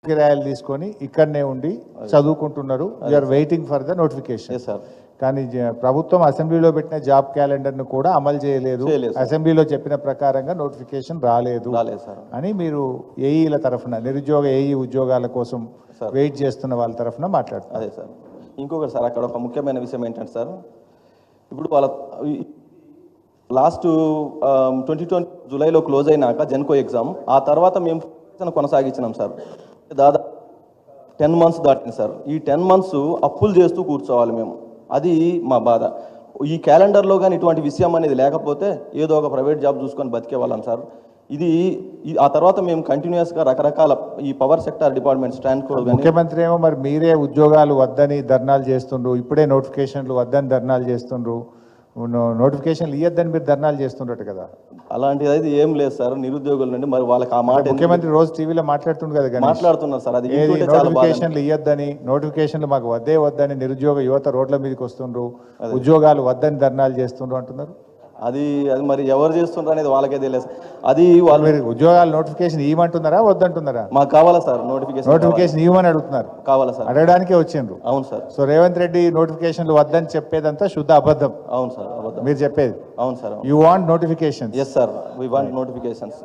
కిరాయిలు తీసుకొని ఇక్కడనే ఉండి చదువుకుంటున్నారు. You are waiting for the notification. కానీ ప్రభుత్వం అసెంబ్లీలో పెట్టిన జాబ్ క్యాలెండర్ను కూడా అమలు చేయలేదు. అసెంబ్లీలో చెప్పిన ప్రకారంగా నోటిఫికేషన్ రాలేదు అని మీరు ఏఈల తరఫున నిరుద్యోగ ఏఈ ఉద్యోగాల కోసం వెయిట్ చేస్తున్న వాళ్ళ తరఫున మాట్లాడుతున్నారు. అదే సార్. ఇంకొకటి సార్, అక్కడ ఒక ముఖ్యమైన విషయం ఏంటంటే సార్, ఇప్పుడు వాళ్ళ లాస్ట్ 2020 జూలైలో క్లోజ్ అయినాక జెన్కో ఎగ్జామ్, ఆ తర్వాత మేము కొనసాగించినాం సార్. దాదాపు 10 months దాటింది సార్. ఈ 10 months అప్పులు చేస్తూ కూర్చోవాలి మేము. అది మా బాధ. ఈ క్యాలెండర్లో కానీ ఇటువంటి విషయం అనేది లేకపోతే ఏదో ఒక ప్రైవేట్ జాబ్ చూసుకొని బతికే వాళ్ళం సార్. ఇది ఆ తర్వాత మేము కంటిన్యూస్గా రకరకాల ఈ పవర్ సెక్టార్ డిపార్ట్మెంట్స్ ముఖ్యమంత్రి ఏమో మరి మీరే ఉద్యోగాలు వద్దని ధర్నాలు చేస్తుండ్రు, ఇప్పుడే నోటిఫికేషన్లు వద్దని ధర్నాలు చేస్తుండ్రు, నోటిఫికేషన్లు ఇవ్వద్దని మీరు ధర్నాలు చేస్తుండ్రట కదా. అలాంటిది అయితే ఏం లేదు సార్. నిరుద్యోగుల నుండి మరి వాళ్ళకి ఆ మాట ముఖ్యమంత్రి రోజు టీవీలో మాట్లాడుతుంది కదా, మాట్లాడుతున్నారు సార్. అది నోటిఫికేషన్లు ఇవ్వద్దని, నోటిఫికేషన్లు మాకు వద్దని నిరుద్యోగ యువత రోడ్ల మీదకి వస్తుండ్రు, ఉద్యోగాలు వద్దని ధర్నాలు చేస్తుండ్రు అంటున్నారు. అది మరి ఎవరు చేస్తుండ్రు అనేది వాళ్ళకే తెలియదు. అది వాళ్ళు ఉద్యోగాలు నోటిఫికేషన్ ఇవ్వమంటున్నారా వద్దంటున్నారా? మాకు కావాలా సార్ నోటిఫికేషన్ ఇవ్వమని అడుగుతున్నారు. కావాలా సార్? అడగడానికే వచ్చిండ్రు. అవును సార్. సో రేవంత్ రెడ్డి నోటిఫికేషన్లు వద్దని చెప్పేదంతా శుద్ధ అబద్ధం. అవును సార్, అబద్ధం మీరు చెప్పేది. అవును sir. You want notification? Yes sir, we want notifications.